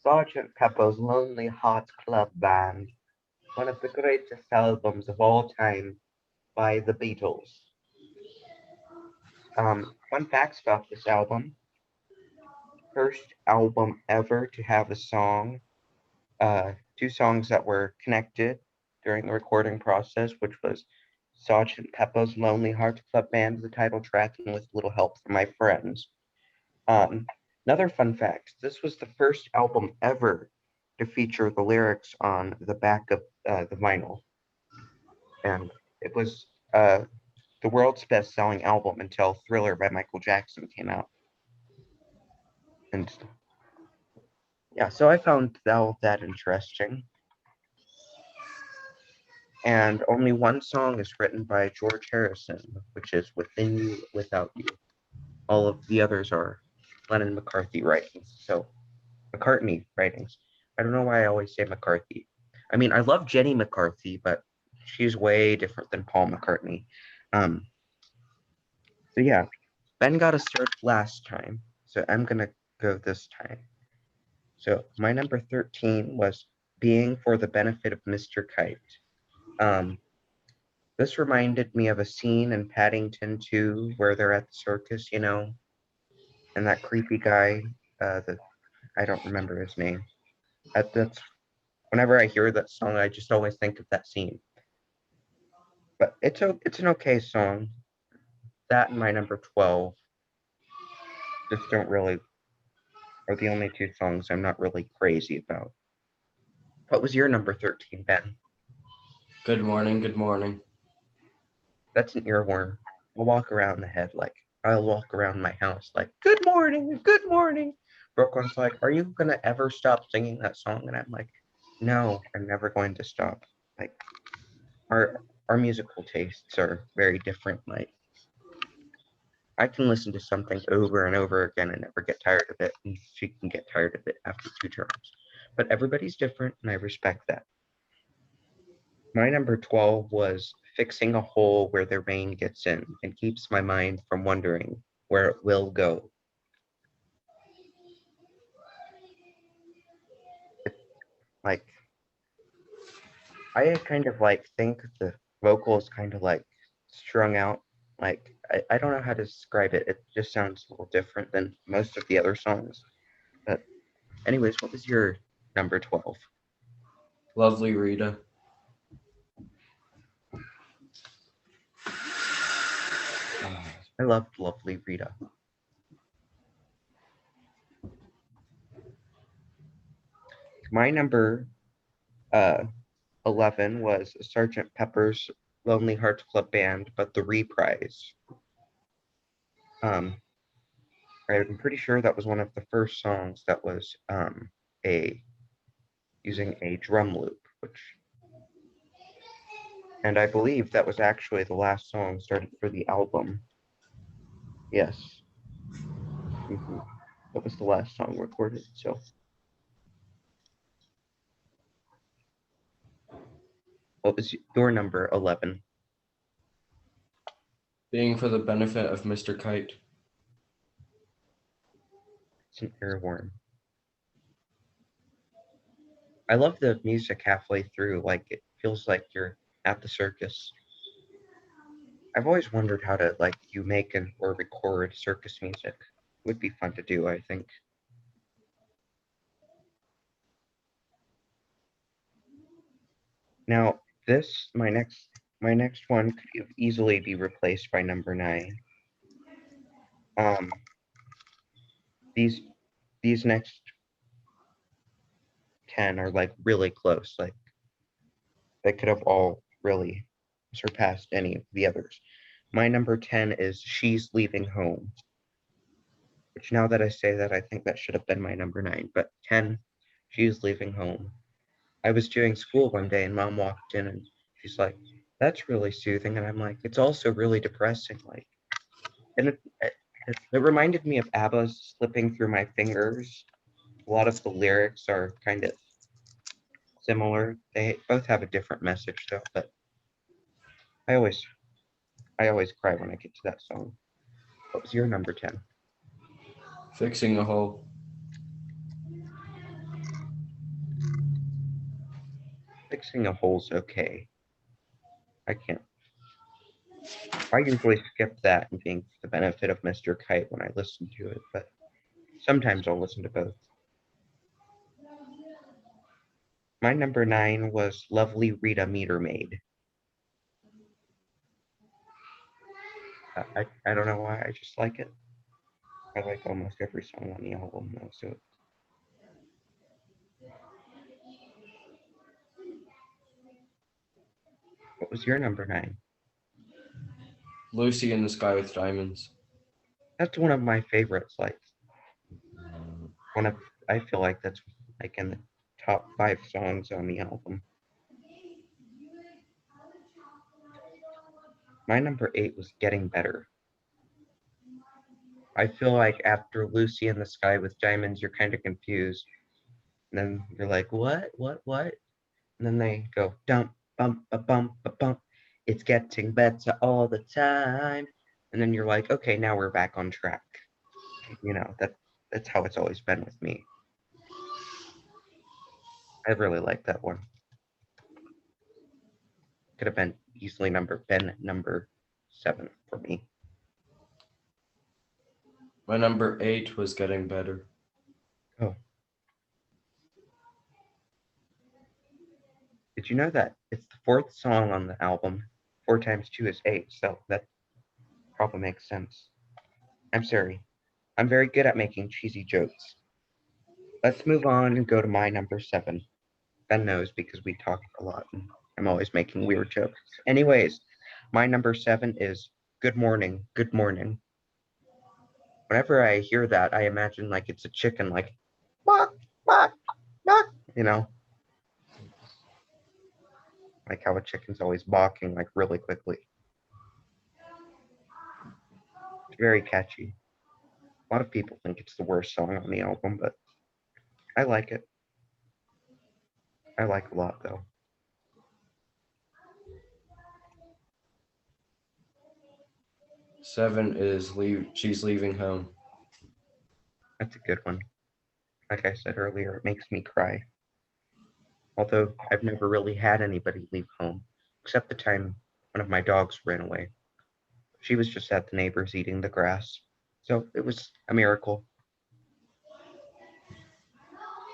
Sergeant Pepper's Lonely Hearts Club Band, one of the greatest albums of all time by the Beatles. Fun facts about this album: first album ever to have a song, two songs that were connected during the recording process, which was Sergeant Pepper's Lonely Hearts Club Band, the title track, and with a little help from my friends. Um, Another fun fact: this was the first album ever to feature the lyrics on the back of the vinyl, and it was the world's best-selling album until Thriller by Michael Jackson came out. And yeah, so I found that interesting. And only one song is written by George Harrison, which is Within You, Without You. All of the others are Lennon McCarthy writings. So McCartney writings. I don't know why I always say McCarthy. I mean, I love Jenny McCarthy, but she's way different than Paul McCartney. Um, so yeah, Ben got a start last time, so I'm gonna go this time. So my number 13 was Being for the Benefit of Mr. Kite. Um, this reminded me of a scene in Paddington 2 where they're at the circus, and that creepy guy, the I don't remember his name. That's whenever I hear that song, I just always think of that scene. But it's an okay song. That and my number 12 just don't really are the only two songs I'm not really crazy about. What was your number 13, Ben? Good morning, good morning. That's an earworm. I'll walk around my house like, good morning, good morning. Brooklyn's like, are you gonna ever stop singing that song? And I'm like, no, I'm never going to stop. Like our musical tastes are very different. Like I can listen to something over and over again and never get tired of it, and she can get tired of it after two terms. But everybody's different, and I respect that. My number 12 was Fixing a Hole Where the Rain Gets In and Keeps My Mind from Wondering Where It Will Go. It, like, I kind of like think the vocal is kind of like strung out. Like, I don't know how to describe it. It just sounds a little different than most of the other songs. But, anyways, what was your number 12? Lovely Rita. I loved Lovely Rita. My number 11 was Sergeant Pepper's Lonely Hearts Club Band, but the reprise. Um, I'm pretty sure that was one of the first songs that was a using a drum loop, and I believe that was actually the last song started for the album. Yes, that was the last song recorded. So, what was your number 11? Being for the benefit of Mr. Kite. It's an earworm. I love the music halfway through. Like it feels like you're at the circus. I've always wondered how to like you make and or record circus music. It would be fun to do, I think. Now, this my next one could easily be replaced by number 9. Um, these these next 10 are like really close. Like they could have all really surpassed any of the others. My number 10 is She's Leaving Home, which now that I say that, I think that should have been my number 9. But 10, She's Leaving Home. I was doing school one day and mom walked in and she's like, that's really soothing. And I'm like, it's also really depressing. Like, and it reminded me of ABBA's Slipping Through My Fingers. A lot of the lyrics are kind of similar. They both have a different message though, but I always I always cry when I get to that song. What was your number 10? Fixing a Hole. Fixing a Hole's okay. I usually skip that and being for the benefit of Mr. Kite when I listen to it, but sometimes I'll listen to both. My number 9 was Lovely Rita Meter Maid. I don't know why, I just like it. I like almost every song on the album, though, so. What was your number 9? Lucy in the Sky with Diamonds. That's one of my favorites, like, I feel like that's like in the top 5 songs on the album. My number 8 was Getting Better. I feel like after Lucy in the Sky with Diamonds, you're kind of confused. And then you're like, what? And then they go, dump, bump, a bump, a bump. It's getting better all the time. And then you're like, okay, now we're back on track. You know, that's how it's always been with me. I really like that one. Could have been easily number 7 for me. My number 8 was Getting Better. Oh. Did you know that it's the 4th song on the album? 4 times 2 is 8, so that probably makes sense. I'm sorry. I'm very good at making cheesy jokes. Let's move on and go to my number 7. Ben knows because we talk a lot and I'm always making weird jokes. Anyways, my number 7 is Good Morning, Good Morning. Whenever I hear that, I imagine like it's a chicken, like, bark, bark, bark, you know? Like how a chicken's always barking like really quickly. It's very catchy. A lot of people think it's the worst song on the album, but I like it. I like a lot though. Seven is She's Leaving Home. That's a good one. Like I said earlier, it makes me cry. Although I've never really had anybody leave home, except the time one of my dogs ran away. She was just at the neighbors eating the grass, so it was a miracle.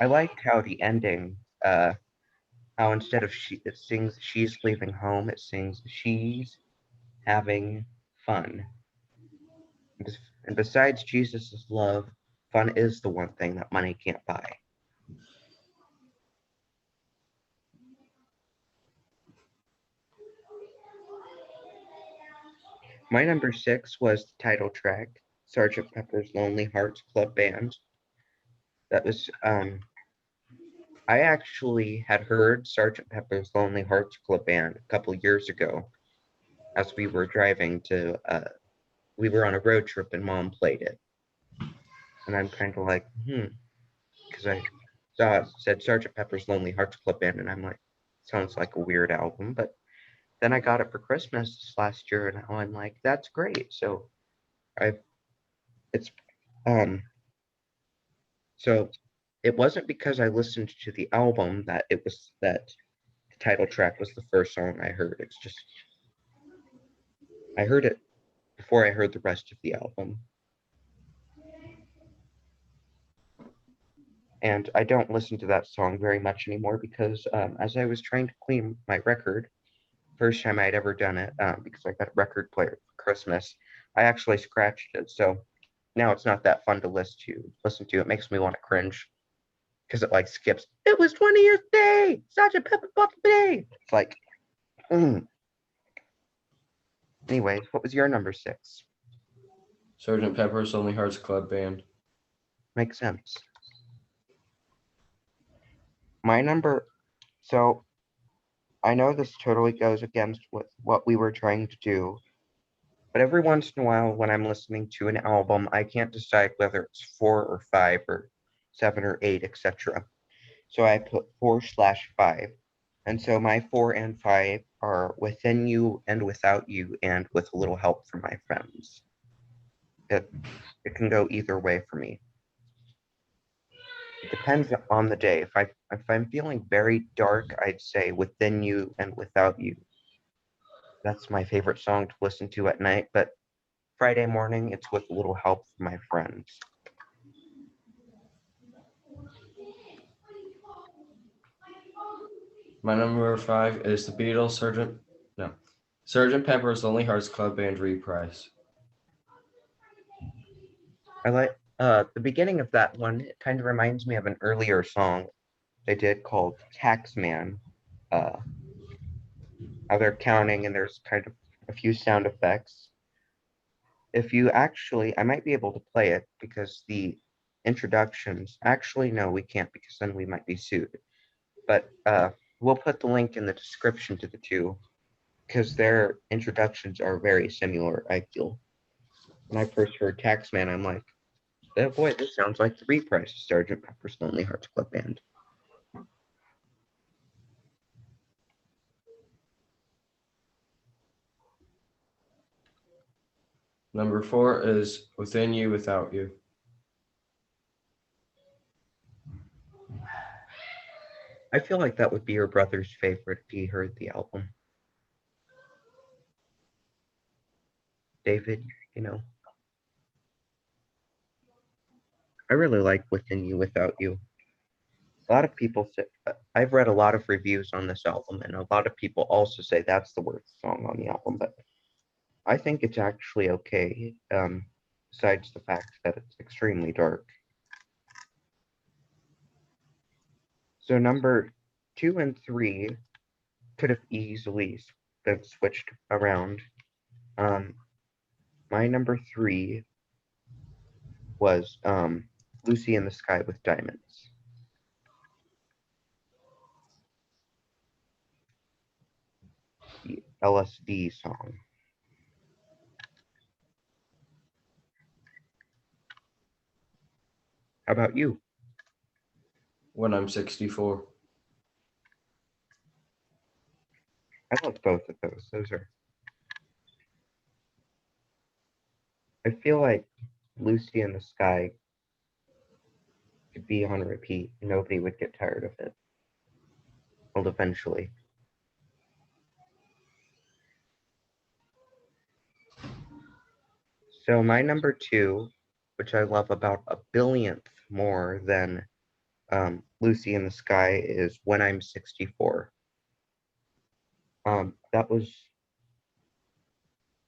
I liked how the ending, how instead of it sings she's leaving home, it sings she's having fun. And besides Jesus' love, fun is the one thing that money can't buy. My number 6 was the title track, Sergeant Pepper's Lonely Hearts Club Band. That was, I actually had heard Sergeant Pepper's Lonely Hearts Club Band a couple years ago as we were driving to, we were on a road trip and Mom played it. And I'm kind of like, because I saw it said Sergeant Pepper's Lonely Hearts Club Band, and I'm like, sounds like a weird album. But then I got it for Christmas last year, and now I'm like, that's great. So it's, so it wasn't because I listened to the album that it was that the title track was the first song I heard. It's just, I heard it before I heard the rest of the album. And I don't listen to that song very much anymore because as I was trying to clean my record, first time I'd ever done it, because I got a record player for Christmas, I actually scratched it. So now it's not that fun to listen to. It makes me want to cringe because it like skips. It was 20 years today, Sergeant Pepper birthday. It's like, Anyways, what was your number 6? Sergeant Pepper's Lonely Hearts Club Band. Makes sense. My number, so I know this totally goes against what we were trying to do, but every once in a while when I'm listening to an album, I can't decide whether it's 4 or 5 or 7 or 8, etc. So I put 4/5. And so my 4 and 5 are Within You and Without You and With a Little Help from My Friends. It can go either way for me. depends on the day. If I'm feeling very dark, I'd say Within You and Without You. That's my favorite song to listen to at night, but Friday morning, it's with a little help from my friends. My number 5 is the Beatles, Sergeant Pepper's Lonely Hearts Club Band reprise. I like the beginning of that one. It kind of reminds me of an earlier song they did called Taxman. Uh, how they're counting and there's kind of a few sound effects. If you actually, I might be able to play it because the introductions, actually, no, we can't because then we might be sued. But we'll put the link in the description to the two because their introductions are very similar, I feel. When I first heard Taxman, I'm like, oh boy, this sounds like the reprise of Sgt. Pepper's Lonely Hearts Club Band. Number 4 is Within You, Without You. I feel like that would be your brother's favorite if he heard the album. David, you know, I really like Within You, Without You. A lot of people say, I've read a lot of reviews on this album, and a lot of people also say that's the worst song on the album, but I think it's actually okay, besides the fact that it's extremely dark. So number 2 and 3 could have easily been switched around. My number 3 was Lucy in the Sky with Diamonds. The LSD song. How about you? When I'm 64. I love both of those. I feel like Lucy in the Sky could be on repeat. Nobody would get tired of it. Well, eventually. So my number 2, which I love about a billionth more than Lucy in the Sky, is When I'm 64. That was,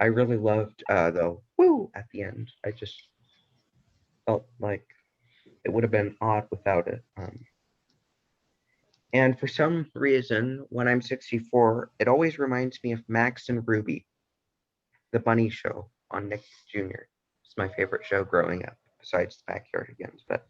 I really loved the woo at the end. I just felt like it would have been odd without it. And for some reason, When I'm 64, it always reminds me of Max and Ruby, the bunny show on Nick Jr. It's my favorite show growing up, besides the Backyardigans. But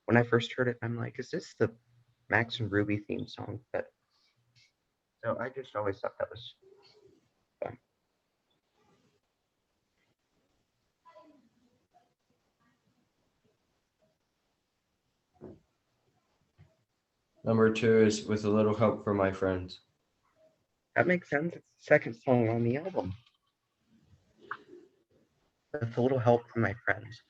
when I first heard it, I'm like, is this the Max and Ruby theme song? But so I just always thought that was fun. Number 2 is With a Little Help from My Friends. That makes sense. It's the second song on the album. With a little help from my friends.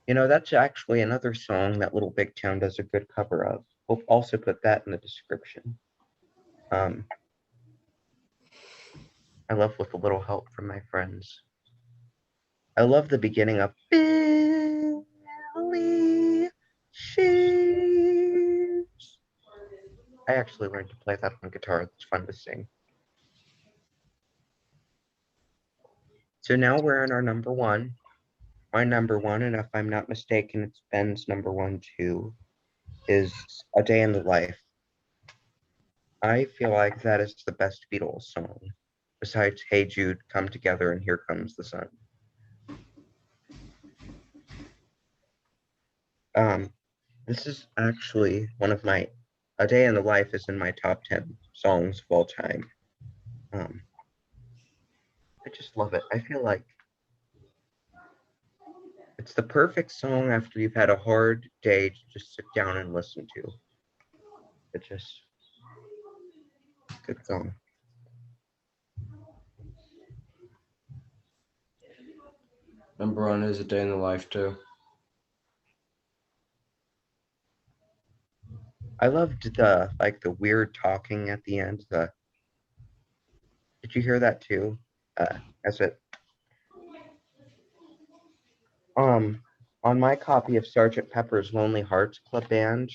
You know, that's actually another song that Little Big Town does a good cover of. We'll also put that in the description. I love With a Little Help from My Friends. I love the beginning of Billy Shears. I actually learned to play that on guitar. It's fun to sing. So now we're in our number 1. My number 1, and if I'm not mistaken, it's Ben's number 1 too, is A Day in the Life. I feel like that is the best Beatles song, besides Hey Jude, Come Together, and Here Comes the Sun. This is actually one of my, A Day in the Life is in my top 10 songs of all time. I just love it. I feel like it's the perfect song after you've had a hard day to just sit down and listen to. It's just good song. Number 1 is A Day in the Life too. I loved the weird talking at the end. Did you hear that too? As it um on my copy of Sergeant Pepper's Lonely Hearts Club Band,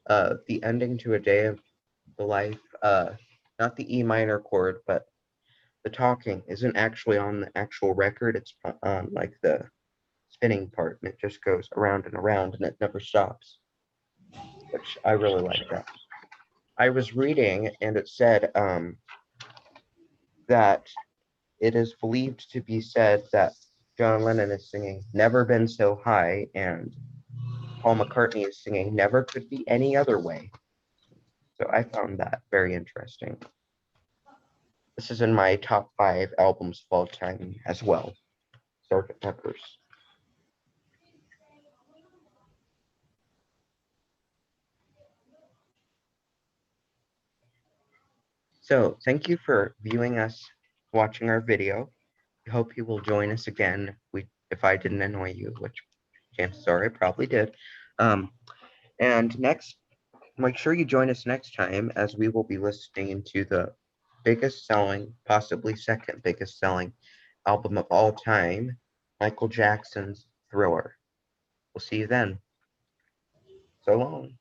the ending to A Day of the Life, not the E minor chord, but the talking isn't actually on the actual record. It's on like the spinning part, and it just goes around and it never stops, which I really like that. I was reading, and it said that it is believed to be said that John Lennon is singing "Never Been So High" and Paul McCartney is singing "Never Could Be Any Other Way." So I found that very interesting. This is in my top 5 albums of all time as well. Sgt. Pepper's. So thank you for viewing us, watching our video. I hope you will join us again. If I didn't annoy you, which chances are I probably did. Um, and next, make sure you join us next time as we will be listening to the biggest selling, possibly second biggest selling album of all time, Michael Jackson's Thriller. We'll see you then. So long.